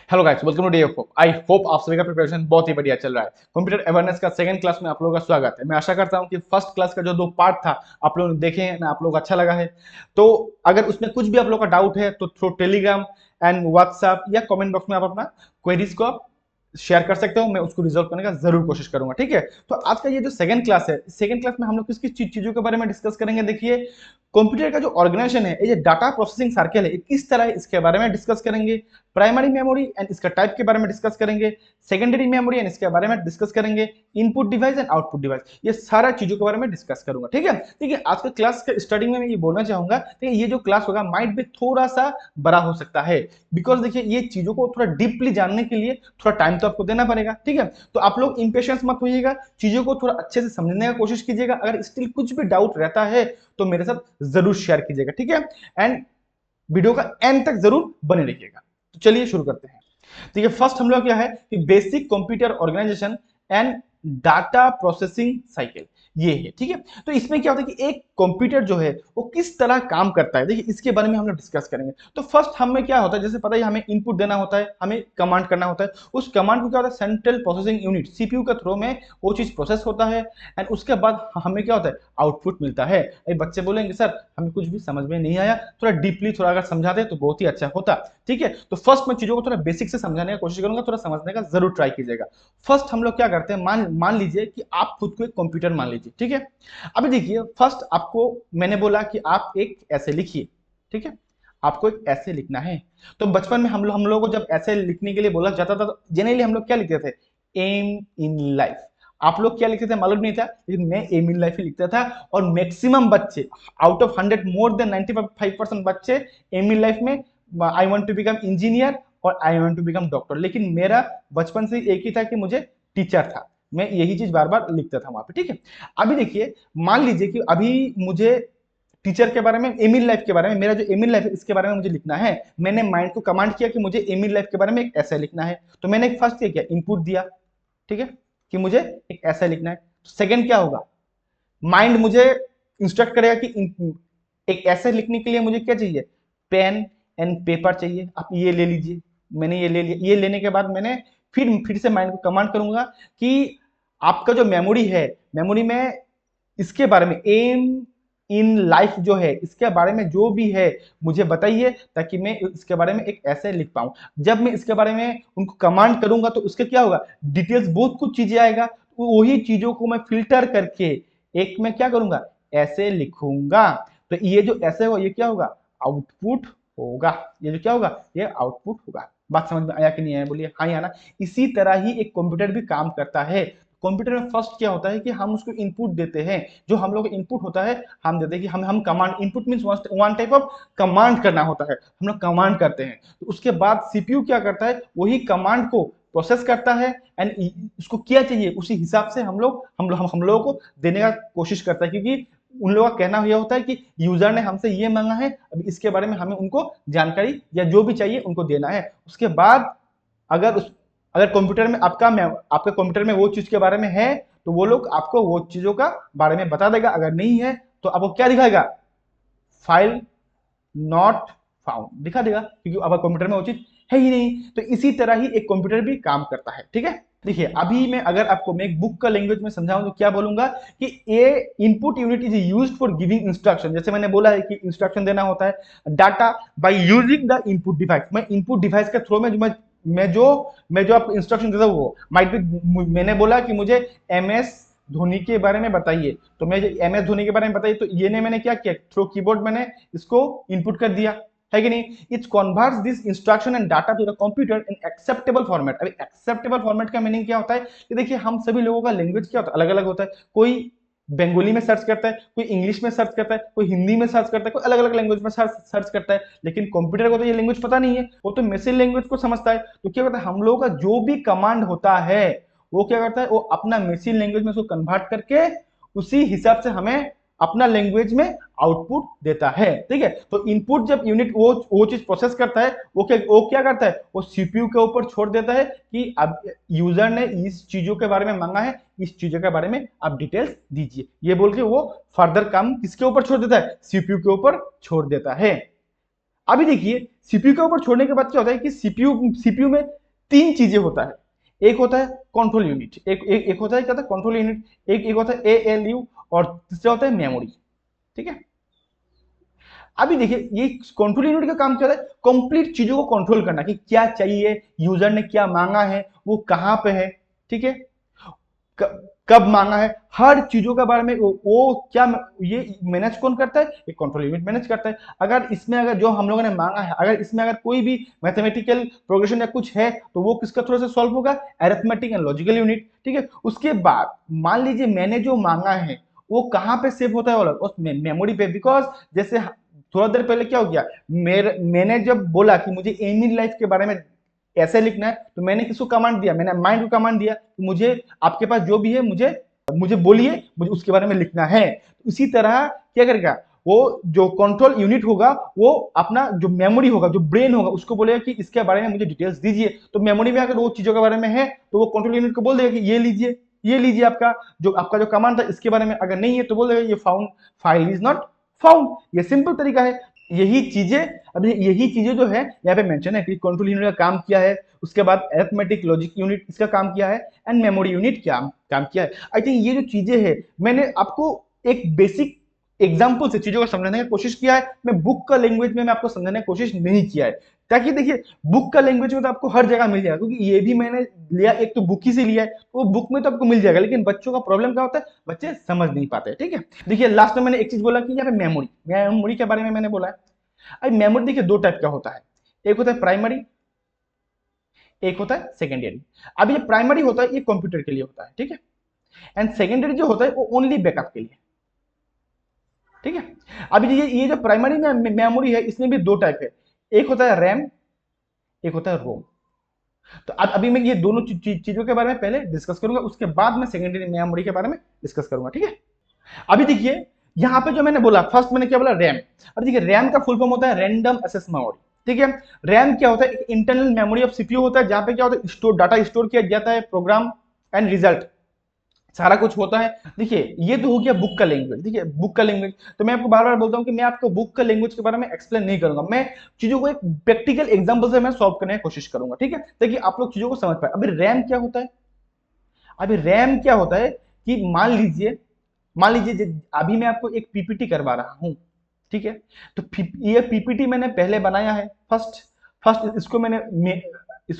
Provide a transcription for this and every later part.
Hello guys, welcome to day of hope. I hope आप सभी का प्रिपरेशन बहुत ही बढ़िया चल रहा है। कंप्यूटर अवेयरनेस का सेकंड क्लास में आप लोगों का स्वागत है। मैं आशा करता हूं कि फर्स्ट क्लास का जो दो पार्ट था आप लोगों ने देखे हैं ना, आप लोगों को अच्छा लगा है। तो अगर उसमें कुछ भी आप लोगों का डाउट है तो थ्रू टेलीग्राम एंड व्हाट्सएप या कमेंट बॉक्स में आप अपना क्वेरीज को आप शेयर कर सकते हो। मैं उसको रिजॉल्व करने का जरूर कोशिश करूंगा, ठीक है। तो आज का ये जो सेकंड क्लास है, सेकंड क्लास में हम लोग किस किस चीजों के बारे में डिस्कस करेंगे। देखिए, कंप्यूटर का जो ऑर्गेनाइजेशन है, ये डाटा प्रोसेसिंग सर्कल है, किस तरह है इसके बारे में डिस्कस करेंगे। प्राइमरी मेमोरी एंड इसका टाइप के बारे में डिस्कस करेंगे। सेकेंडरी मेमोरी एंड इसके बारे में डिस्कस करेंगे। Input device and output device, ये सारा चीजों के बारे में डिस्कस करूंगा, ठीक है। देखिए, आज के क्लास के स्टार्टिंग में मैं ये बोलना चाहूंगा, देखिए ये जो क्लास होगा माइट भी थोड़ा सा बड़ा हो सकता है, बिकॉज देखिए ये चीजों को थोड़ा डीपली जानने के लिए थोड़ा टाइम तो आपको देना पड़ेगा, ठीक है। तो आप लोग इंपेशेंस मत होइएगा, चीजों को थोड़ा अच्छे से समझने का कोशिश कीजिएगा। अगर स्टिल कुछ भी डाउट रहता है तो मेरे साथ जरूर शेयर कीजिएगा, ठीक है। एंड वीडियो का एंड तक जरूर बने रहिएगा। तो चलिए शुरू करते हैं। देखिए, फर्स्ट हम लोग क्या है कि basic computer organization and data processing cycle, ये है, ठीक है। तो इसमें क्या होता है कि एक कंप्यूटर जो है वो किस तरह काम करता है, देखिए इसके बारे में हम लोग डिस्कस करेंगे। तो फर्स्ट हमें क्या होता है, जैसे पता है हमें इनपुट देना होता है, हमें कमांड करना होता है। उस कमांड को क्या होता है, सेंट्रल प्रोसेसिंग यूनिट सीपीयू के थ्रू में वो चीज प्रोसेस होता है। एंड उसके बाद हमें क्या होता है, आउटपुट मिलता है। बच्चे बोलेंगे सर हमें कुछ भी समझ में नहीं आया, थोड़ा डीपली थोड़ा अगर समझा दे तो बहुत ही अच्छा होता, ठीक है। तो फर्स्ट मैं चीजों को थोड़ा बेसिक से समझाने की कोशिश करूंगा, थोड़ा समझने का जरूर ट्राई कीजिएगा। फर्स्ट हम लोग क्या करते हैं, मान लीजिए कि आप खुद को एक कंप्यूटर मान लीजिए, ठीक है। अभी देखिए, फर्स्ट आपको मैंने बोला कि आप एक ऐसे लिखिए, ठीक है। आपको एक ऐसे लिखना है। तो बचपन में हम लोगों को जब ऐसे लिखने के लिए बोला जाता था तो जनरली हम लोग क्या लिखते थे, एम इन लाइफ। आप लोग क्या लिखते थे मालूम नहीं था, लेकिन मैं एम इन लाइफ ही लिखता था। और मैक्सिमम बच्चे, आउट ऑफ 100 मोर देन 95% बच्चे एम इन लाइफ में I want to become engineer और I want to become doctor. लेकिन मेरा बचपन से एक ही था कि मुझे टीचर था। मैं यही चीज बार बार लिखता था वहां पे, ठीक है। अभी देखिए, मान लीजिए कि अभी मुझे टीचर के बारे में, एम इन लाइफ के बारे में, मेरा जो एम इन लाइफ है इसके बारे में मुझे लिखना है। मैंने माइंड को कमांड किया कि मुझे एम इन लाइफ के बारे में एक ऐसा लिखना है। तो मैंने एक फर्स्ट क्या किया, इनपुट दिया, ठीक है, कि मुझे एक ऐसा लिखना है। सेकंड क्या होगा, माइंड मुझे इंस्ट्रक्ट करेगा कि एक ऐसे लिखने के लिए मुझे क्या चाहिए, पेन एंड पेपर चाहिए, आप ये ले लीजिए। मैंने ये ले लिया। ये लेने के बाद मैंने फिर से माइंड को कमांड करूंगा कि आपका जो मेमोरी है, मेमोरी में इसके बारे में, एम इन लाइफ जो है इसके बारे में जो भी है मुझे बताइए, ताकि मैं इसके बारे में एक ऐसे लिख पाऊं। जब मैं इसके बारे में उनको कमांड करूंगा तो उसके क्या होगा, डिटेल्स बहुत कुछ चीजें आएगा। तो वही चीजों को मैं फिल्टर करके एक में क्या करूंगा, ऐसे लिखूंगा। तो ये जो ऐसे हो ये क्या होगा, आउटपुट होगा। ये जो क्या होगा, ये आउटपुट होगा। बात समझ में आया कि नहीं आया, बोलिए हाँ या ना। इसी तरह ही एक कंप्यूटर भी काम करता है। कंप्यूटर में फर्स्ट क्या होता है कि हम उसको इनपुट देते हैं। जो हम लोग इनपुट होता है, हम देते हैं कि हम command, input means one type of command करना होता है, हम लोग कमांड करते हैं। तो उसके बाद सीपीयू क्या करता है, वही कमांड को प्रोसेस करता है एंड उसको क्या चाहिए उसी हिसाब से हम लोगों को देने का कोशिश करता है। क्योंकि उन लोगों का कहना यह होता है कि यूजर ने हमसे ये मांगा है, अब इसके बारे में हमें उनको जानकारी या जो भी चाहिए उनको देना है। उसके बाद अगर उस अगर कंप्यूटर में आपके कंप्यूटर में वो चीज के बारे में है तो वो लोग आपको वो चीजों का बारे में बता देगा। अगर नहीं है तो आपको क्या दिखाएगा, फाइल नॉट फाउंड दिखा देगा, क्योंकि अब कंप्यूटर में वो चीज है ही नहीं। तो इसी तरह ही एक कंप्यूटर भी काम करता है, ठीक है। देखिए, अभी मैं अगर आपको मैं एक बुक का लैंग्वेज में समझाऊं तो क्या बोलूंगा कि ये input unit is used for giving instruction. जैसे मैंने बोला है कि इंस्ट्रक्शन देना होता है data by using the input device. मैं इनपुट डिवाइस के थ्रू में जो मैं जो आपको इंस्ट्रक्शन देता हूं वो माइट भी, मैंने बोला कि मुझे एमएस धोनी के बारे में बताइए, तो मैं एमएस धोनी के बारे में बताइए, तो ये ने मैंने क्या किया, थ्रू कीबोर्ड मैंने इसको इनपुट कर दिया, है कि नहीं। It converts this instruction and data to the computer in acceptable format. अभी एक्सेप्टेबल फॉर्मेट का मीनिंग क्या होता है कि देखिए, हम सभी लोगों का लैंग्वेज क्या होता है, अलग अलग होता है। कोई बंगाली में सर्च करता है, कोई इंग्लिश में सर्च करता है, कोई हिंदी में सर्च करता है, कोई अलग अलग लैंग्वेज में सर्च करता है। लेकिन कंप्यूटर को तो ये लैंग्वेज पता नहीं है, वो तो मशीन लैंग्वेज को समझता है। तो क्या करता है, हम लोगों का जो भी कमांड होता है वो क्या करता है, वो अपना मशीन लैंग्वेज में उसको कन्वर्ट करके उसी हिसाब से हमें अपना लैंग्वेज में आउटपुट देता है, ठीक है। तो इनपुट जब यूनिट वो चीज प्रोसेस करता है, वो क्या करता है, वो सीपीयू के ऊपर छोड़ देता है कि अब यूजर ने इस चीजों के बारे में मांगा है, इस चीजों के बारे में आप डिटेल्स दीजिए, ये बोल के वो फर्दर काम किसके ऊपर छोड़ देता है, सीपीयू के ऊपर छोड़ देता है। अभी देखिए सीपीयू के ऊपर छोड़ने के बाद क्या होता है कि सीपीयू में तीन चीजें होता है। एक होता है कंट्रोल यूनिट, एक होता है क्या होता है कंट्रोल यूनिट, एक होता है एएलयू, और तीसरा होता है मेमोरी। ठीक है, अभी देखिए ये कंट्रोल यूनिट का काम क्या होता है, कंप्लीट चीजों को कंट्रोल करना कि क्या चाहिए, यूजर ने क्या मांगा है, वो कहां पे है, ठीक है, कब मांगा है, हर चीजों के बारे में वो क्या, ये मैनेज कौन करता है, ये कंट्रोल यूनिट मैनेज करता है। अगर इसमें अगर जो हम लोगों ने मांगा है, अगर इसमें अगर कोई भी मैथमेटिकल प्रोग्रेशन या कुछ है तो वो किसका थ्रू से सॉल्व होगा, अरिथमेटिक एंड लॉजिकल यूनिट। ठीक है, उसके बाद मान लीजिए मैंने जो मांगा है वो कहां पे सेव होता है, उस मेमोरी पे। बिकॉज जैसे थोड़ा देर पहले क्या हो गया, मैंने जब बोला कि मुझे एम इन लाइफ के बारे में ऐसे लिखना है, तो मैंने किसको कमांड दिया, मैंने माइंड को कमांड दिया कि मुझे आपके पास जो भी है मुझे मुझे बोलिए, मुझे उसके बारे में लिखना है। इसी तरह क्या करेगा, वो जो कंट्रोल यूनिट होगा वो अपना जो मेमोरी होगा, जो ब्रेन होगा, उसको बोलेगा कि इसके बारे में मुझे डिटेल्स दीजिए। तो मेमोरी में अगर वो चीजों के बारे में है तो वो कंट्रोल यूनिट को बोल देगा कि ये लीजिए आपका जो कमांड था इसके बारे में। अगर नहीं है तो बोल देगा ये found file is not found. ये सिंपल तरीका है। यही चीजें जो है यहाँ पे मेंशन है कि कंट्रोल यूनिट का काम किया है, उसके बाद अरिथमेटिक लॉजिक यूनिट इसका काम किया है, एंड मेमोरी यूनिट क्या काम किया है। आई थिंक ये जो चीजें हैं मैंने आपको एक बेसिक एग्जाम्पल से चीजों को समझने की कोशिश किया है। मैं बुक का लैंग्वेज में मैं आपको समझाने की कोशिश नहीं किया है, ताकि देखिए बुक का लैंग्वेज में तो आपको हर जगह मिल जाएगा, क्योंकि ये भी मैंने लिया एक तो बुक ही से लिया है, तो वो बुक में तो आपको मिल जाएगा। लेकिन बच्चों का प्रॉब्लम क्या होता है, बच्चे समझ नहीं पाते। ठीक है, देखिए लास्ट में मैंने एक चीज बोला कि यहाँ पे मेमोरी के बारे में मैंने बोला है। अब मेमोरी देखिए दो टाइप का होता है, एक होता है प्राइमरी, एक होता है सेकेंडरी। अब ये प्राइमरी होता है ये कंप्यूटर के लिए होता है, ठीक है, एंड सेकेंडरी जो होता है वो ओनली बैकअप के लिए। ठीक है, अभी ये जो प्राइमरी में मेमोरी है इसमें भी दो टाइप है, एक होता है रैम, एक होता है रोम। तो अब अभी मैं ये दोनों चीजों के बारे में पहले डिस्कस करूंगा, उसके बाद मैं सेकेंडरी मेमोरी के बारे में डिस्कस करूंगा। ठीक है, अभी देखिए यहां पे जो मैंने बोला, फर्स्ट मैंने क्या बोला, रैम। अब देखिए रैम का फुल फॉर्म होता है रैंडम एक्सेस मेमोरी। ठीक है, रैम क्या होता है, एक इंटरनल मेमोरी ऑफ सीपीयू होता है, जहां पे क्या होता है, डाटा स्टोर किया जाता है, प्रोग्राम एंड रिजल्ट सारा कुछ होता है। देखिए ये तो हो गया बुक का लैंग्वेज। देखिए बुक का लैंग्वेज तो मैं आपको बार बार बोलता हूं कि मैं आपको बुक का लैंग्वेज के बारे में एक्सप्लेन नहीं करूंगा, मैं चीजों को एक प्रैक्टिकल एग्जांपल से मैं सॉल्व करने की कोशिश करूंगा। ठीक है, ताकि आप लोग चीजों को समझ पाए। अभी रैम क्या होता है, अभी रैम क्या होता है कि मान लीजिए अभी मैं आपको एक पीपीटी करवा रहा हूं, ठीक है, तो ये पीपीटी मैंने पहले बनाया है, फर्स्ट फर्स्ट इसको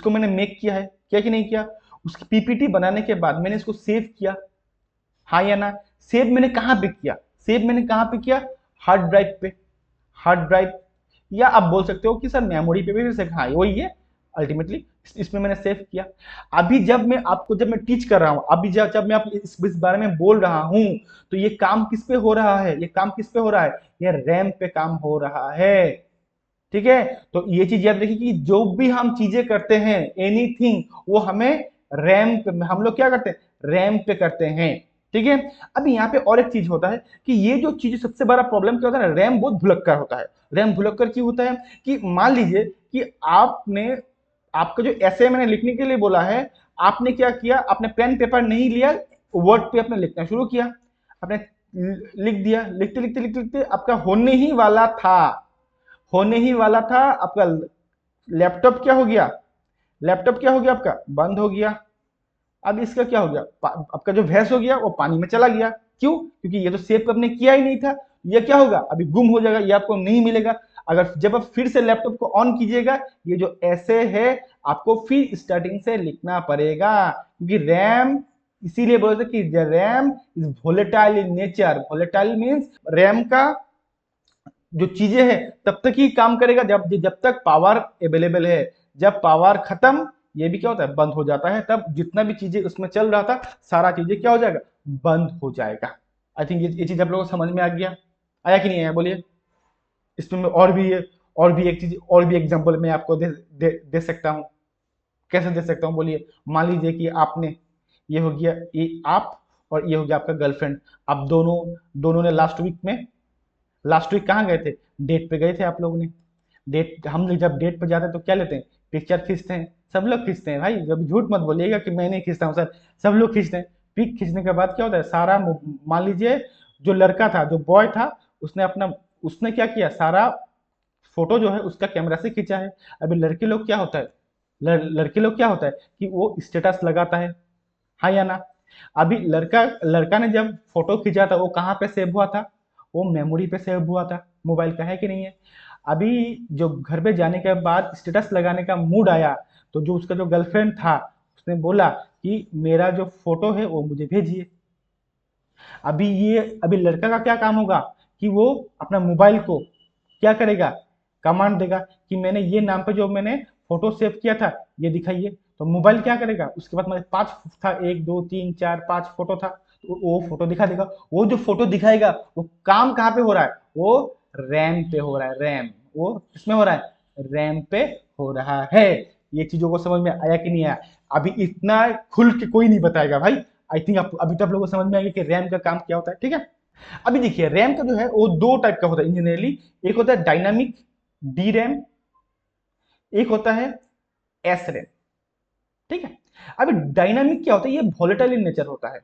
मैंने मेक किया है, क्या कि नहीं किया। उसकी पीपीटी बनाने के बाद मैंने इसको सेव किया, हाँ या ना। सेव मैंने कहां पे किया, हार्ड ड्राइव पे, हार्ड ड्राइव, या आप बोल सकते हो कि सर मेमोरी पे भी से, हाँ वही है अल्टीमेटली, इसमें मैंने सेव किया। अभी जब मैं टीच कर रहा हूं, अभी जब मैं आप इस बारे में बोल रहा हूं, तो ये काम किस पे हो रहा है, ये रैम पे काम हो रहा है। ठीक है, तो ये चीज याद रखिए कि जो भी हम चीजें करते हैं, एनीथिंग, वो हमें रैम पे, हम लोग क्या करते हैं, रैम पे करते हैं। ठीक है, अब यहाँ पे और एक चीज होता है कि ये जो चीज सबसे बड़ा प्रॉब्लम क्या होता है, रैम बहुत भुलक्कर होता है। रैम भुलक्कर क्यों होता है कि मान लीजिए कि आपका जो ऐसे मैंने लिखने के लिए बोला है, आपने क्या किया, आपने पेन पेपर नहीं लिया, वर्ड पे आपने लिखना शुरू किया, आपने लिख दिया, लिखते आपका होने ही वाला था आपका लैपटॉप क्या हो गया, आपका बंद हो गया। अब इसका क्या हो गया, आपका जो भैंस हो गया वो पानी में चला गया। क्यों, क्योंकि ये तो सेव आपने किया ही नहीं था। ये क्या होगा, अभी गुम हो जाएगा, ये आपको नहीं मिलेगा। अगर जब आप फिर से लैपटॉप को ऑन कीजिएगा, ये जो ऐसे है आपको फिर स्टार्टिंग से लिखना पड़ेगा, क्योंकि रैम, इसीलिए बोलते कि RAM is volatile in nature. Volatile means RAM का जो चीजें हैं तब तक ही काम करेगा जब तक पावर अवेलेबल है। जब पावर खत्म, ये भी क्या होता है, बंद हो जाता है। तब जितना भी चीजें उसमें चल रहा था सारा चीजें क्या हो जाएगा, बंद हो जाएगा। आई थिंक ये चीज आप लोगों को समझ में आ गया, आया कि नहीं आया बोलिए। इसमें मैं और भी एक चीज, और भी एग्जांपल मैं आपको दे सकता हूँ। कैसे दे सकता हूँ बोलिए। मान लीजिए कि आपने, ये हो गया ये आप, और ये हो गया आपका गर्लफ्रेंड। आप दोनों ने लास्ट वीक कहाँ गए थे, डेट पे गए थे आप लोगों ने। डेट, हम लोग जब डेट पे जाते हैं तो क्या लेते हैं, पिक्चर खींचते हैं। सब लोग खींचते हैं भाई, जब झूठ मत बोलिएगा कि मैं नहीं खींचता हूँ सर, सब लोग खींचते हैं। पिक खींचने के बाद क्या होता है, सारा मान लीजिए जो लड़का था, जो बॉय था, उसने क्या किया, सारा फोटो जो है उसका कैमरा से खींचा है। अभी लड़के लोग क्या होता है, लड़के लोग क्या होता है कि वो स्टेटस लगाता है, हाँ या ना। अभी लड़का लड़का ने जब फोटो खींचा था वो कहाँ पे सेव हुआ था, वो मेमोरी पे सेव हुआ था मोबाइल का, है कि नहीं है। अभी जो घर पे जाने के बाद स्टेटस लगाने का मूड आया, तो जो उसका जो गर्लफ्रेंड था उसने बोला कि मेरा जो फोटो है वो मुझे भेजिए। अभी लड़का का क्या काम होगा कि वो अपना मोबाइल को क्या करेगा, कमांड देगा कि मैंने ये नाम पे जो मैंने फोटो सेव किया था ये दिखाइए। तो मोबाइल क्या करेगा, उसके बाद मेरे पांच था, एक दो तीन चार पांच फोटो था, तो वो फोटो दिखा देगा। वो जो फोटो दिखाएगा वो काम कहाँ पे हो रहा है, वो रैम पे हो रहा है, रैम, वो किसमें हो रहा है, रैम पे हो रहा है। ये चीजों को समझ में आया कि नहीं आया। अभी इतना खुल के कोई नहीं बताएगा भाई। आई थिंक आप अभी तो आप लोगों को समझ में आ गया कि रैम का काम क्या होता है, ठीक है। अभी देखिए रैम का जो है वो दो टाइप का होता है इंजीनियरली, एक होता है डायनामिक डी रैम, एक होता है एस रैम, ठीक है। अभी डायनामिक क्या होता है, ये वोलेटाइल इन नेचर होता है,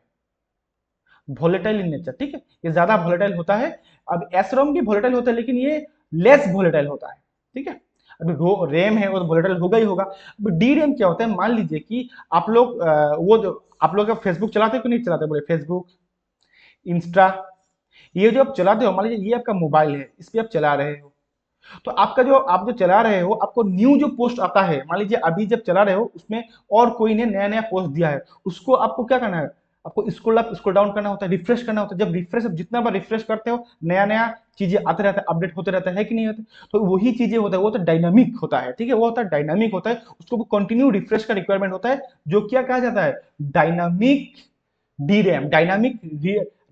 वोलेटाइल इन नेचर, ठीक है, ये ज्यादा वोलेटाइल होता है। अब एस रैम भी वोलेटाइल होता है लेकिन ये लेस वोलेटाइल होता है, ठीक है। अभी रैम है वो तो वोलेटाइल होगा ही होगा। अब डी रैम क्या होता है, मान लीजिए कि आप लोग वो जो आप लोग फेसबुक चलाते हो कि नहीं चलाते, बोले फेसबुक, इंस्टा, ये जो आप चलाते हो, मान लीजिए ये आपका मोबाइल है, इस पे आप चला रहे हो, तो आपका जो आप जो चला रहे हो आपको न्यू जो पोस्ट आता है, मान लीजिए अभी जब चला रहे हो उसमें और कोई ने नया नया पोस्ट दिया है, उसको आपको क्या करना है, आपको स्क्रॉल अप स्क्रॉल डाउन करना होता है, रिफ्रेश करना होता है। जब रिफ्रेश जितना बार रिफ्रेश करते हो नया नया चीजें आते रहता है, अपडेट होते रहता है कि नहीं होता। तो वही चीजें होता है, वो तो डायनामिक होता है, ठीक है, वो होता है डायनामिक होता है, उसको कंटिन्यू रिफ्रेश का रिक्वायरमेंट होता है, जो क्या कहा जाता है, dynamic D RAM, dynamic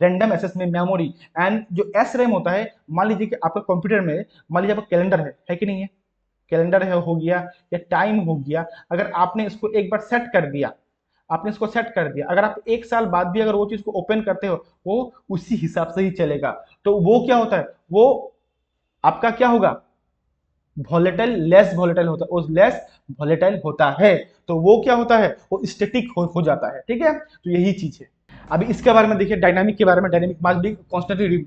random access में मेमोरी। एंड जो एस रैम होता है, मान लीजिए कि आपका कंप्यूटर में मान लीजिए आपका कैलेंडर है कि नहीं है, कैलेंडर है हो गया या टाइम हो गया, अगर आपने इसको एक बार सेट कर दिया, आपने इसको सेट कर दिया, अगर आप एक साल बाद भी अगर वो चीज को ओपन करते हो वो उसी हिसाब से ही चलेगा। तो वो क्या होता है, वो आपका क्या होगा, वॉलेटाइल लेस वॉलेटाइल होता है, वो लेस वॉलेटाइल होता है। तो वो क्या होता है, वो स्टैटिक हो जाता है, ठीक है। तो यही चीज है। अभी इसके बारे में देखिए, डायनामिक के बारे में, डायनामिक मास भी कॉन्स्टेंटली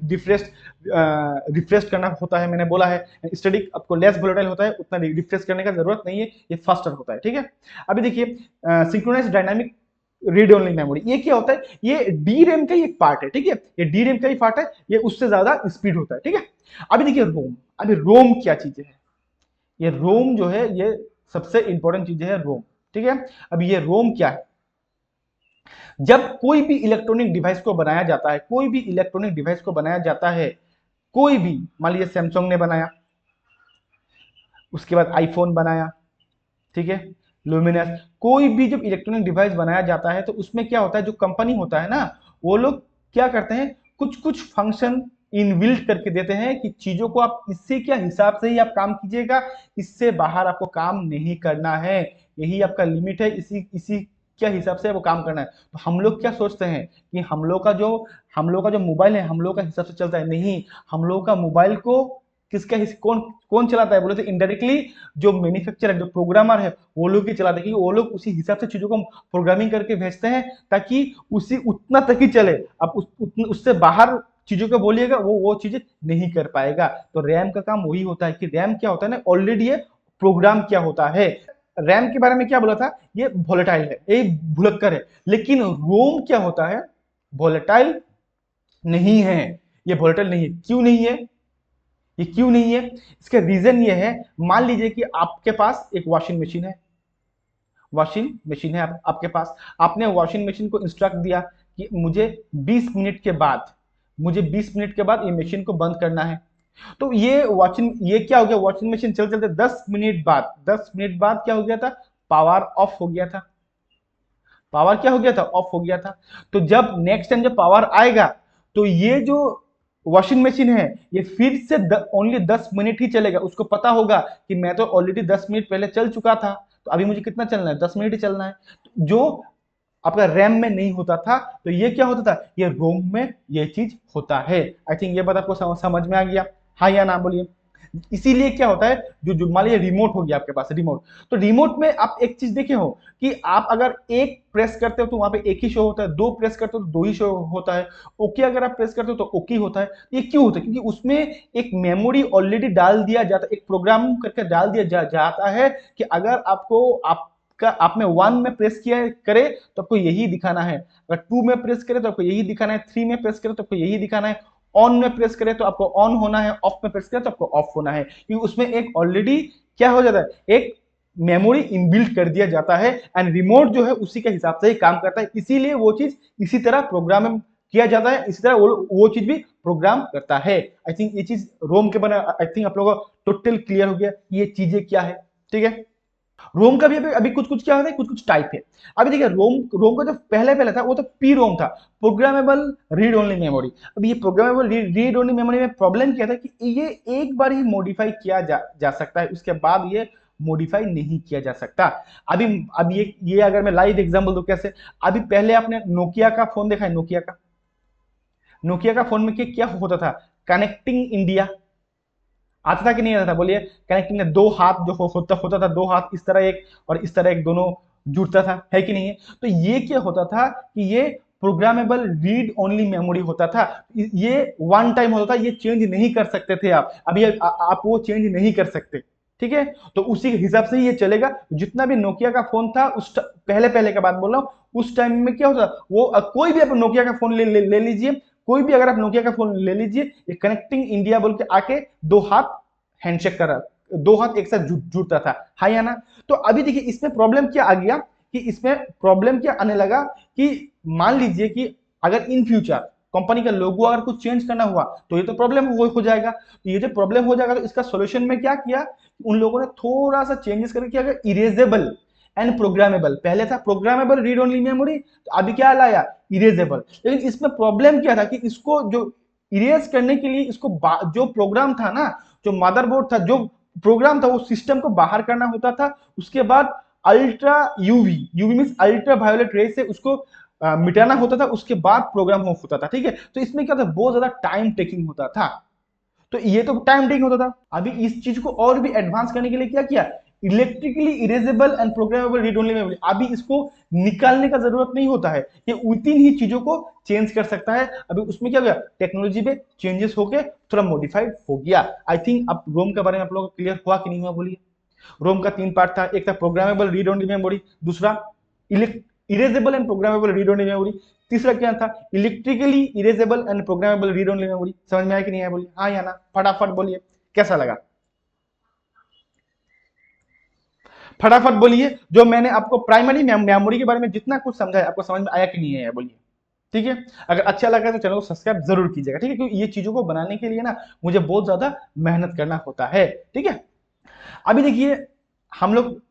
रिफ्रेश करना होता है, मैंने बोला है। स्टैटिक आपको लेस वोलेटाइल होता है, उतना रिफ्रेश करने का जरूरत नहीं है, ये फास्टर होता है, ठीक है। अभी देखिए synchronize dynamic read only memory, ये क्या होता है, ये डी रैम का ही एक पार्ट है, ठीक है, ये डी रैम का ही पार्ट है, ये उससे ज्यादा स्पीड होता है, ठीक है। अभी देखिए रोम, अभी रोम क्या चीज है, ये रोम जो है ये सबसे इंपॉर्टेंट चीज है रोम, ठीक है। अब ये रोम क्या है, जब कोई भी इलेक्ट्रॉनिक डिवाइस को बनाया जाता है, कोई भी इलेक्ट्रॉनिक डिवाइस को बनाया जाता है, कोई भी, मान लीजिए सैमसंग ने बनाया, उसके बाद आईफोन बनाया, ठीक है, लुमिनस, कोई भी जब इलेक्ट्रॉनिक डिवाइस बनाया जाता है तो उसमें क्या होता है, जो कंपनी होता है ना, वो लोग क्या करते हैं, कुछ कुछ फंक्शन इनबिल्ट करके देते हैं कि चीजों को आप इससे क्या हिसाब से ही आप काम कीजिएगा, इससे बाहर आपको काम नहीं करना है, यही आपका लिमिट है, इसी इसी क्या हिसाब से वो काम करना है। तो हम लोग क्या सोचते हैं कि हम लोग का जो मोबाइल है हम लोग का हिसाब से चलता है, नहीं, हम लोग का मोबाइल को कौन कौन चलाता है, बोले तो इनडायरेक्टली जो मैन्युफैक्चरर है, जो प्रोग्रामर है, वो लोग ही चलाते हैं, क्योंकि वो लोग उसी हिसाब से चीजों को प्रोग्रामिंग करके भेजते हैं ताकि उसी उतना तक ही चले। अब उससे बाहर चीजों को बोलिएगा वो चीजें नहीं कर पाएगा। तो रैम का काम वही होता है कि रैम क्या होता है ना, ऑलरेडी ये प्रोग्राम क्या होता है। रैम के बारे में क्या बोला था, ये वोलेटाइल है, ये भुलक्कर है, लेकिन रोम क्या होता है, वोलेटाइल नहीं है, ये वोलेटाइल नहीं है। क्यों नहीं है, ये क्यों नहीं है, इसका रीजन ये है, मान लीजिए कि आपके पास एक वॉशिंग मशीन है, वॉशिंग मशीन है आपके पास, आपने वॉशिंग मशीन को इंस्ट्रक्ट दिया कि मुझे 20 मिनट के बाद, मुझे 20 मिनट के बाद ये मशीन को बंद करना है। तो ये क्या हो गया, वॉशिंग मशीन चलते चलते 10 मिनट बाद क्या हो गया था, पावर ऑफ हो गया था, पावर क्या हो गया था, ऑफ हो गया था। तो जब नेक्स्ट टाइम जब पावर आएगा तो ये जो वॉशिंग मशीन है ये फिर से ओनली 10 मिनट ही चलेगा, उसको पता होगा कि मैं तो ऑलरेडी 10 मिनट पहले चल चुका था, तो अभी मुझे कितना चलना है, 10 मिनट ही चलना है, जो आपका रैम में नहीं होता था। तो ये क्या होता था, ये रोम में ये चीज होता है। आई थिंक ये बात आपको समझ में आ गया, हाँ या ना बोलिए। इसीलिए क्या होता है, जो जो मान लीजिए रिमोट हो गया आपके पास, रिमोट, तो रिमोट में आप एक चीज देखे हो कि आप अगर एक प्रेस करते हो तो वहां पे एक ही शो होता है, दो प्रेस करते हो तो दो ही शो होता है, ओके अगर आप प्रेस करते हो तो ओके होता है। ये क्यों होता है? क्योंकि उसमें एक मेमोरी ऑलरेडी डाल दिया जाता है, एक प्रोग्राम करके डाल दिया जाता है कि अगर आपको आपका आपने वन में प्रेस किया करे तो आपको यही दिखाना है, अगर टू में प्रेस करे तो आपको यही दिखाना है, थ्री में प्रेस करे तो आपको यही दिखाना है, ऑन में प्रेस करे तो आपको ऑन होना है, ऑफ में प्रेस करे तो आपको ऑफ होना है, क्योंकि उसमें एक ऑलरेडी क्या हो जाता है, एक मेमोरी इनबिल्ट कर दिया जाता है, एंड रिमोट जो है उसी के हिसाब से ही काम करता है, इसीलिए वो चीज इसी तरह प्रोग्राम किया जाता है, इसी तरह वो चीज भी प्रोग्राम करता है। आई थिंक ये चीज रोम के बना, आई थिंक आप लोगों को टोटल क्लियर हो गया ये चीजें क्या है, ठीक है। रोम का भी अभी अभी कुछ कुछ क्या होता है, कुछ कुछ टाइप है। अभी देखिए रोम रोम का जो पहले पहले था वो तो पी रोम था, प्रोग्रामेबल रीड ओनली मेमोरी। अब ये प्रोग्रामेबल रीड ओनली मेमोरी में प्रॉब्लम क्या था कि ये एक बार ही मॉडिफाई किया जा सकता है, उसके बाद ये मॉडिफाई नहीं किया जा सकता। अभी अब ये अगर मैं लाइव एग्जांपल दूं कैसे, अभी पहले आपने नोकिया का फोन देखा है, नोकिया का फोन में क्या होता था, कनेक्टिंग इंडिया आता था कि नहीं आता था, बोलिए। कनेक्टिंग में दो हाथ जो होता था, दो हाथ इस तरह एक और इस तरह एक दोनों जुड़ता था, है कि नहीं है। तो ये क्या होता था कि ये प्रोग्रामेबल रीड ओनली मेमोरी होता था, ये वन टाइम होता था, ये चेंज नहीं कर सकते थे आप, अभी आप वो चेंज नहीं कर सकते, ठीक है। तो उसी के हिसाब से ही ये चलेगा। जितना भी नोकिया का फोन था उस पहले पहले का बात बोल रहा हूँ, उस टाइम में क्या होता वो कोई भी आप नोकिया का फोन ले लीजिए, कोई भी अगर आप नोकिया का फोन ले लीजिए, ये कनेक्टिंग इंडिया बोल के आके दो हाथ हैंडशेक कर रहा, दो हाथ एक साथ जुड़ता था, हाँ या ना। तो अभी देखिए इसमें प्रॉब्लम क्या आ गया कि इसमें प्रॉब्लम क्या आने लगा कि मान लीजिए कि अगर इन फ्यूचर कंपनी का लोगो अगर कुछ चेंज करना हुआ तो ये तो प्रॉब्लम हो जाएगा। तो ये जो प्रॉब्लम हो जाएगा तो इसका सॉल्यूशन में क्या किया, उन लोगों ने थोड़ा सा चेंजेस करके किया, अगर इरेजेबल एंड प्रोग्रामेबल, पहले था प्रोग्रामेबल रीड ओनली मेमोरी, तो अभी क्या लाया, इरेजेबल। लेकिन इसमें प्रॉब्लम क्या था कि इसको जो इरेज करने के लिए इसको जो प्रोग्राम था ना, जो मदरबोर्ड था, जो प्रोग्राम था, वो सिस्टम को बाहर करना होता था, उसके बाद ultra UV, UV means ultra violet रे से उसको मिटाना होता था, उसके बाद प्रोग्राम होता था, ठीक है। तो इसमें क्या था, बहुत ज्यादा टाइम टेकिंग होता था, तो ये तो टाइम टेकिंग होता था। अभी इस चीज को और भी एडवांस करने के लिए क्या किया, electrically erasable and programmable read only memory. अभी इसको निकालने का जरूरत नहीं होता है, ये उतनी ही चीजों को चेंज कर सकता है। अभी उसमें क्या हो गया, टेक्नोलॉजी पे चेंजेस होके थोड़ा मॉडिफाइड हो गया। आई थिंक अब रोम के बारे में आप लोगों को क्लियर हुआ कि नहीं हुआ, बोलिए। रोम का तीन पार्ट था, एक था प्रोग्रामेबल रीड ओनली मेमोरी, दूसरा erasable and programmable read only memory, तीसरा क्या था, electrically erasable and programmable read only memory. समझ में आया कि नहीं आया, बोलिए हाँ या ना, फटाफट बोलिए कैसा लगा, फटाफट बोलिए। जो मैंने आपको प्राइमरी मेमोरी के बारे में जितना कुछ समझाया, आपको समझ में आया कि नहीं आया, बोलिए। ठीक है, अगर अच्छा लगा तो चैनल को सब्सक्राइब जरूर कीजिएगा, ठीक है, क्योंकि ये चीजों को बनाने के लिए ना मुझे बहुत ज्यादा मेहनत करना होता है, ठीक है। अभी देखिए हम लोग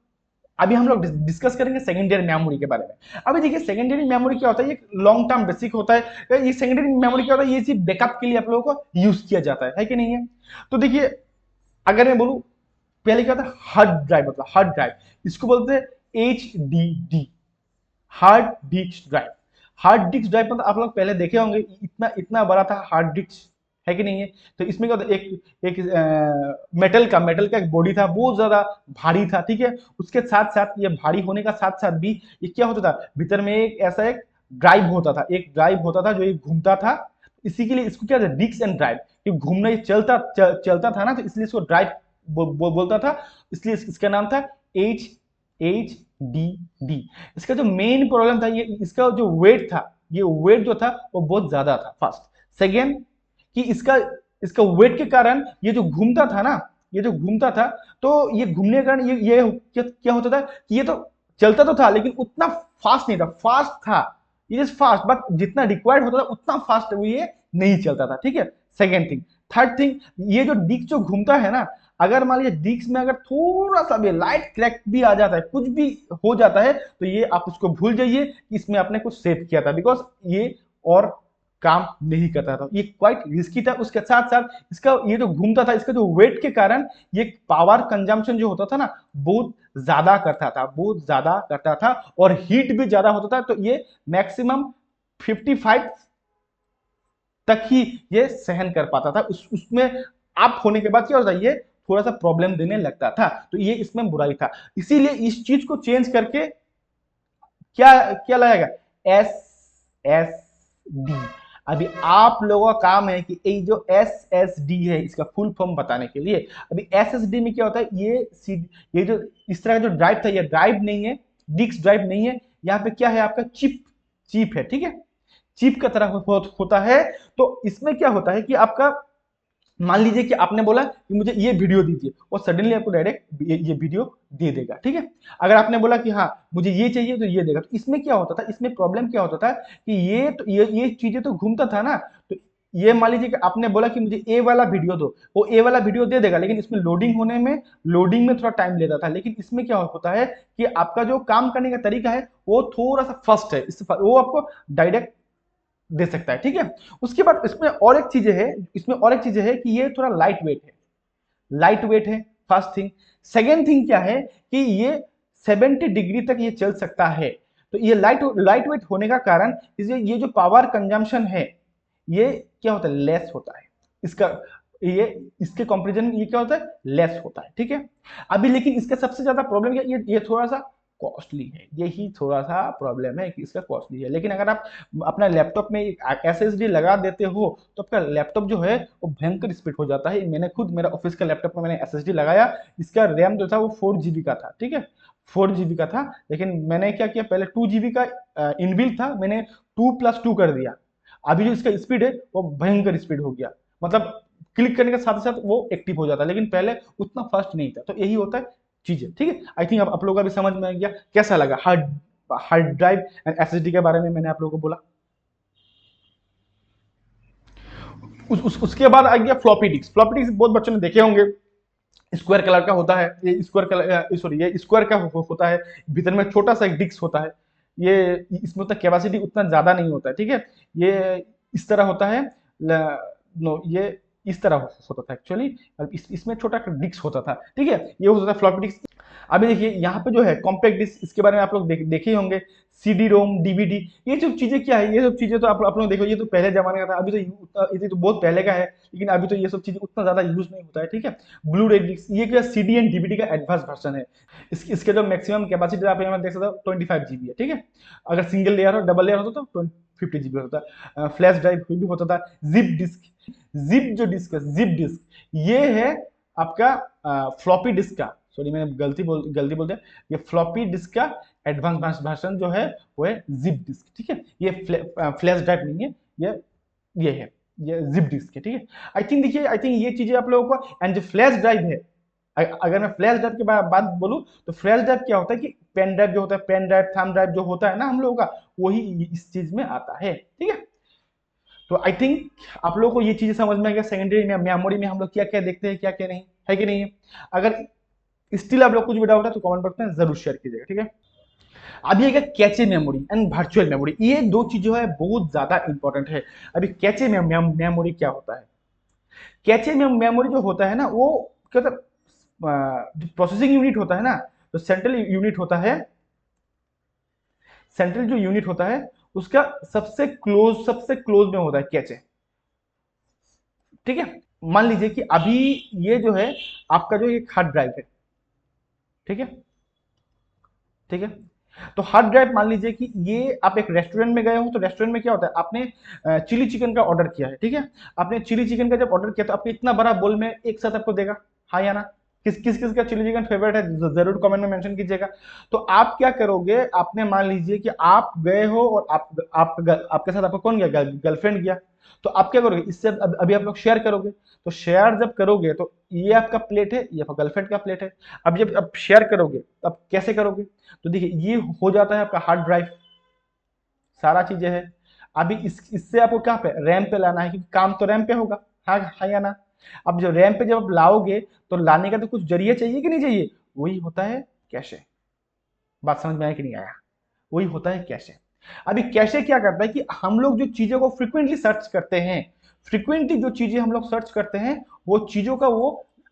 अभी हम लोग डिस्कस करेंगे सेकेंडरी मेमोरी के बारे में। अभी देखिए सेकेंडरी मेमोरी क्या होता है, ये लॉन्ग टर्म बेसिक होता है। ये सेकेंडरी मेमोरी क्या होता है, ये सिर्फ बैकअप के लिए आप लोगों को यूज किया जाता है कि नहीं है। तो देखिए अगर मैं बोलूं, पहले क्या था, हार्ड ड्राइव, मतलब हार्ड ड्राइव, इसको बोलते हैं HDD, hard disk drive. Hard disk drive मतलब आप लोग पहले देखे होंगे, इतना इतना बड़ा था हार्ड डिस्क, है कि नहीं है। तो इसमें क्या होता है, एक मेटल का एक बॉडी था, बहुत ज्यादा भारी था, ठीक है। उसके साथ साथ ये भारी होने का साथ साथ भी ये क्या होता था, भीतर में एक ऐसा एक ड्राइव होता था, एक ड्राइव होता था जो ये घूमता था। इसी के लिए इसको क्या था, डिस्क एंड ड्राइव, ये घूमना, ये चलता था ना, तो इसलिए इसको ड्राइव बोलता था, इसलिए इसका नाम था HDD। इसका जो मेन प्रॉब्लम था, ये इसका जो वेट था, ये वेट जो था वो बहुत ज्यादा था, फर्स्ट। सेकेंड कि इसका इसका वेट के कारण ये जो घूमता था ना, ये जो घूमता था, तो ये घूमने के कारण ये क्या होता था कि ये तो चलता तो था लेकिन उतना फास्ट नहीं था, फास्ट था, ये इज फास्ट, बट जितना रिक्वायर्ड होता था उतना फास्ट ये नहीं चलता था, ठीक है। Second thing. थर्ड थिंग, ये जो डिस्क जो घूमता है ना, अगर मान लीजिए डिस्क में अगर थोड़ा सा भी लाइट क्रैक भी आ जाता है, कुछ भी हो जाता है, तो ये आप उसको भूल जाइए कि इसमें आपने कुछ सेव किया था, बिकॉज ये और काम नहीं करता था, ये क्वाइट रिस्की था। उसके साथ साथ इसका ये जो घूमता था, इसका जो वेट के कारण ये पावर कंजम्पशन जो होता था ना, बहुत ज्यादा करता था, बहुत ज्यादा करता था, और हीट भी ज्यादा होता था। तो ये मैक्सिमम 55 तक ही ये सहन कर पाता था। उसमें अप होने के बाद क्या होता है, ये थोड़ा सा प्रॉब्लम देने लगता था, तो ये इसमें बुराई था। इसीलिए इस चीज को चेंज करके क्या क्या लगाएगा, एस एस डी। अभी आप लोगों का काम है कि ये जो एस एस डी है इसका फुल फॉर्म बताने के लिए। अभी एस एस डी में क्या होता है, ये जो इस तरह का जो ड्राइव था, ये ड्राइव नहीं है, डिस्क ड्राइव नहीं है, यहाँ पे क्या है आपका चिप, चिप है, ठीक है, चिप का तरह होता है। तो इसमें क्या होता है कि आपका मान लीजिए कि आपने बोला कि मुझे ये वीडियो दीजिए, और सडनली आपको डायरेक्ट ये वीडियो दे देगा, ठीक है। अगर आपने बोला कि हाँ मुझे ये चाहिए तो ये देगा। तो इसमें क्या होता था, इसमें प्रॉब्लम क्या होता था कि ये चीजें तो घूमता था ना। तो ये मान लीजिए कि आपने बोला कि मुझे ए वाला वीडियो दो, वो ए वाला वीडियो दे देगा, लेकिन इसमें लोडिंग में थोड़ा टाइम लेता था। लेकिन इसमें क्या होता है कि आपका जो काम करने का तरीका है वो थोड़ा सा फास्ट है, वो आपको डायरेक्ट दे सकता है, ठीक है। उसके बाद इसमें और एक चीजें है कि ये थोड़ा लाइट वेट है, लाइट वेट है, फर्स्ट थिंग। सेकेंड थिंग क्या है कि ये 70 डिग्री तक ये चल सकता है। तो ये लाइट वेट होने का कारण ये जो पावर कंजम्पशन है ये क्या होता है, लेस होता है। इसका ये इसके कंपैरिजन ये क्या होता है, लेस होता है, ठीक है। अभी लेकिन इसका सबसे ज्यादा प्रॉब्लम क्या, ये थोड़ा सा कॉस्टली है, यही थोड़ा सा प्रॉब्लम है कि इसका कॉस्टली है। लेकिन अगर आप अपना लैपटॉप में एसएसडी लगा देते हो तो आपका लैपटॉप जो है वो भयंकर स्पीड हो जाता है। मैंने खुद मेरा ऑफिस का लैपटॉप में मैंने एसएसडी लगाया, इसका रैम जो था वो 4 GB का था, ठीक है, 4 GB का था। लेकिन मैंने क्या किया, पहले 2 GB का इनबिल्ट था, मैंने 2+2 कर दिया। अभी जो इसका स्पीड है वो भयंकर स्पीड हो गया, मतलब क्लिक करने के साथ साथ वो एक्टिव हो जाता है, लेकिन पहले उतना फास्ट नहीं था। तो यही होता है चीजें, ठीक है। आई थिंक आप लोगों का भी समझ में आ गया। कैसा लगा hard hard drive and SSD के बारे में मैंने आप लोगों को बोला। उसके बाद आ गया फ्लॉपी डिस्क। फ्लॉपी डिस्क बहुत बच्चों ने देखे होंगे, स्क्वायर कलर का होता है, ये स्क्वायर कलर सॉरी ये स्क्वायर का होता है, भीतर में छोटा सा एक डिस्क होता है। ये इसमें उतना कैपेसिटी उतना ज्यादा नहीं होता है, ठीक है। ये इस तरह होता है, नो ये इस तरह होता था एक्चुअली, इसमें छोटा डिस्क होता था, ठीक है, ये होता था फ्लॉपी डिस्क। अभी देखिए यहाँ पे जो है कॉम्पैक्ट डिस्क, इसके बारे में आप लोग देखे ही होंगे, सीडी रोम, डीवीडी, ये सब चीजें क्या है, ये सब चीजें तो आप लोग देखो, ये तो पहले जमाने का था, अभी तो ये तो बहुत पहले का है, लेकिन अभी तो ये सब चीजें उतना ज्यादा यूज नहीं होता है, ठीक है। ब्लू रे डिस्क, ये क्या सीडी एंड डीवीडी का एडवांस वर्जन है। इसके जो मैक्सिमम कैपेसिटी आप यहाँ देख सकते हो 25 GB है, ठीक है। अगर सिंगल लेयर हो, डबल लेयर होता तो 50 GB होता है। फ्लैश ड्राइव भी होता था। जिप डिस्क, जिप जो डिस्क है, जिप डिस्क, ये है आपका फ्लॉपी डिस्क का, सॉरी मैंने गलती बोल दिया, ये फ्लॉपी डिस्क का एडवांस वर्जन जो है वो है जिप डिस्क, ठीक है। ये फ्लैश ड्राइव नहीं है, ये है, ये जिप डिस्क है, ठीक है। आई थिंक ये चीजें आप लोगों को, एंड जो फ्लैश ड्राइव है, अगर मैं फ्लैश ड्राइव के बात बोलूं तो फ्लैश ड्राइव क्या होता है कि पेन ड्राइव जो होता है, पेन ड्राइव, थंब ड्राइव जो होता है ना हम लोगों का, वही इस चीज में आता है, ठीक है। तो आई थिंक आप लोगों को ये चीजें समझ में आ गया, सेकेंडरी में मेमोरी में हम लोग क्या क्या देखते हैं, क्या क्या नहीं है, कि नहीं है। अगर स्टिल आप लोग कुछ भी डाउट है तो कमेंट बॉक्स में जरूर शेयर कीजिएगा, ठीक है। अभी आएगा cache memory and virtual memory, ये दो चीज जो है बहुत ज्यादा इंपॉर्टेंट है। अभी कैचे मेमोरी क्या होता है, कैचे मेमोरी जो होता है ना, वो क्या होता है, जो प्रोसेसिंग यूनिट होता है ना, तो सेंट्रल जो यूनिट होता है उसका सबसे क्लोज में होता है कैचे, ठीक है। मान लीजिए कि अभी ये जो है आपका जो एक हार्ड ड्राइव है, ठीक है, ठीक है। तो हार्ड ड्राइव मान लीजिए कि ये आप एक रेस्टोरेंट में गए हो, तो रेस्टोरेंट में क्या होता है, आपने चिली चिकन का ऑर्डर किया है, ठीक है। आपने चिली चिकन का जब ऑर्डर किया तो आपको इतना बड़ा बोल में एक साथ आपको देगा, हाँ या ना। किस का चिली चिकन फेवरेट है, जरूर कमेंट में मेंशन कीजिएगा। तो आप क्या करोगे, आपने मान लीजिए कि आप गए हो और आपके साथ आपका कौन गया, गर्लफ्रेंड गया। तो आप क्या करोगे, इससे अभी आप लोग शेयर करोगे। तो शेयर जब करोगे तो ये आपका प्लेट है, ये आपका गर्लफ्रेंड का प्लेट है। अब जब आप शेयर करोगे तो आप कैसे करोगे, तो देखिए ये हो जाता है आपका हार्ड ड्राइव, सारा चीजें है। अभी इससे आपको क्या पे, रैम पे लाना है, क्योंकि काम तो रैम पे होगा, हाँ हाँ या ना। अब जो रैम पे जब आप लाओगे तो लाने का तो कुछ जरिया चाहिए कि नहीं चाहिए, वही होता है कैशे। बात समझ में आया कि नहीं आया, वही होता है कैशे। अभी कैशे क्या करता है कि हम लोग जो चीजों को फ्रिक्वेंटली सर्च करते हैं, फ्रिक्वेंटली जो चीजें हम लोग सर्च करते हैं, वो चीजों का वो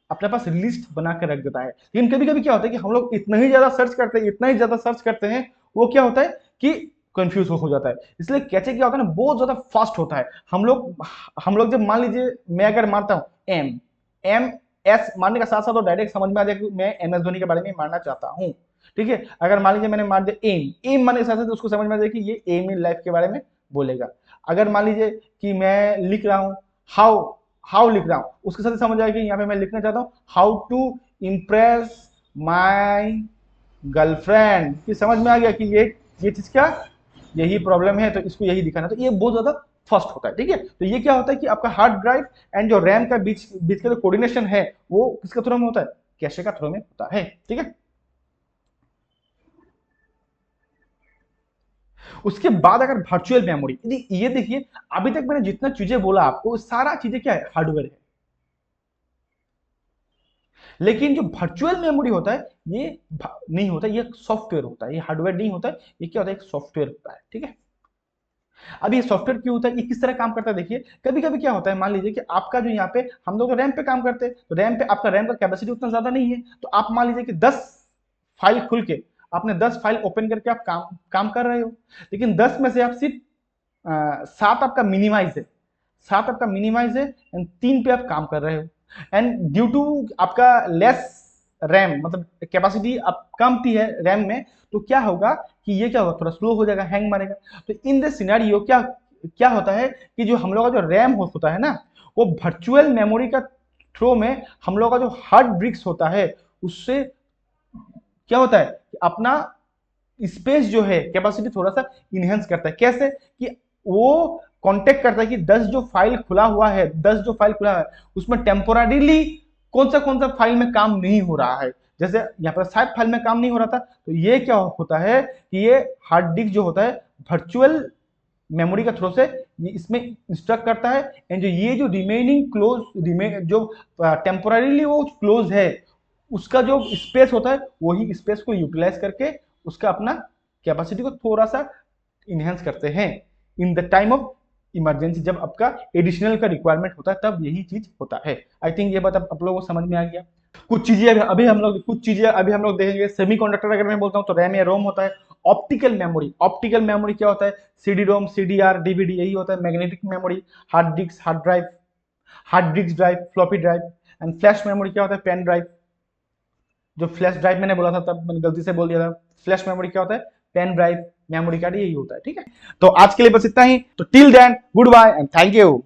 अपने पास लिस्ट बना के रख देता है। लेकिन कभी कभी क्या होता है कि हम लोग इतना ही ज्यादा सर्च करते हैं, इतना ही ज्यादा सर्च करते हैं, वो क्या होता है कि कंफ्यूज हो जाता है। इसलिए कैचे क्या होता है ना, बहुत ज्यादा फास्ट होता है। हम लोग जब मान लीजिए मैं अगर मारता हूं एम, एस मारने का साथ साथ तो डायरेक्ट समझ में आ जाए कि मैं MS धोनी के बारे में मारना चाहता हूँ, ठीक है। अगर मान लीजिए मैंने मार दिया एम मारने के साथ साथ उसको समझ में आ जाए कि ये एम इन लाइफ के बारे में बोलेगा। अगर मान लीजिए कि मैं लिख रहा हूँ हाउ, हाउ लिख रहा हूँ, उसके साथ समझ आएगा कि यहाँ पे मैं लिखना चाहता हूँ how to impress my girlfriend, कि समझ में आ गया कि ये चीज क्या, यही प्रॉब्लम है तो इसको यही दिखाना, तो ये बहुत ज्यादा फर्स्ट होता है, ठीक है। तो ये क्या होता है कि आपका हार्ड ड्राइव एंड जो रैम का बीच बीच का जो कोऑर्डिनेशन है वो किसके थ्रू में होता है, कैशे का थ्रू में होता है, ठीक है। उसके बाद अगर वर्चुअल मेमोरी, ये देखिए अभी तक मैंने जितना चीजें बोला आपको सारा चीजें क्या है, हार्डवेयर है। लेकिन जो वर्चुअल मेमोरी होता है ये नहीं होता, ये सॉफ्टवेयर होता है, ये हार्डवेयर नहीं होता है, ये क्या होता है, एक सॉफ्टवेयर होता है, ठीक है। अब ये सॉफ्टवेयर क्यों होता है, ये किस तरह काम करता है, देखिए कभी कभी क्या होता है, मान लीजिए कि आपका जो यहाँ पे हम लोग रैम पे काम करते हैं, तो रैम पे आपका रैम का कैपेसिटी उतना ज्यादा नहीं है, तो आप मान लीजिए कि 10 फाइल खुल के आपने 10 फाइल ओपन करके आप काम कर रहे हो, लेकिन 10 में से आप सिर्फ 7 आपका मिनिमाइज है, 7 आपका मिनिमाइज है एंड 3 पे आप काम कर रहे हो, एंड ड्यू टू आपका लेस रैम मतलब कैपेसिटी आप कम थी है रैम में, तो क्या होगा कि ये क्या होगा, थोड़ा स्लो हो जाएगा, हैंग मारेगा। तो इन द सिनेरियो क्या क्या होता है कि जो हम लोग का जो रैम होता है ना, वो वर्चुअल मेमोरी का थ्रू में हम लोग का जो हार्ड ब्रिक्स होता है उससे क्या होता है कि अपना स्पेस जो है कैपेसिटी थोड़ा सा इनहेंस करता है, कैसे कि वो कांटेक्ट करता है कि 10 जो फाइल खुला हुआ है, 10 जो फाइल खुला है उसमें टेम्पोररीली कौन सा फाइल में काम नहीं हो रहा है, जैसे यहाँ पर शायद फाइल में काम नहीं हो रहा था, तो ये क्या होता है कि ये हार्ड डिस्क जो होता है वर्चुअल मेमोरी का थ्रू से ये इसमें इंस्ट्रक्ट करता है, एंड जो ये जो रिमेनिंग क्लोज जो टेम्पोररीली वो क्लोज है उसका जो स्पेस होता है वही स्पेस को यूटिलाइज करके उसका अपना कैपेसिटी को थोड़ा सा इनहेंस करते हैं in the time of emergency, जब आपका एडिशनल का रिक्वायरमेंट होता है तब यही चीज होता है। आई थिंक ये बात आप लोगों को समझ में आ गया। कुछ चीजें अभी हम लोग देखेंगे। सेमीकंडक्टर अगर मैं बोलता हूँ तो रैम या रोम होता है। ऑप्टिकल मेमोरी क्या होता है, सीडी रोम, सीडीआर, डीवीडी, यही होता है। Magnetic memory, hard disk drive, floppy drive. And flash memory क्या होता है, पेन ड्राइव। जो फ्लैश ड्राइव मैंने बोला था तब मैंने गलती से बोल दिया था, फ्लैश मेमोरी क्या होता है, पेन ड्राइव, मेमोरी कार्ड, यही होता है, ठीक है। तो आज के लिए बस इतना ही, तो till then good bye and thank you.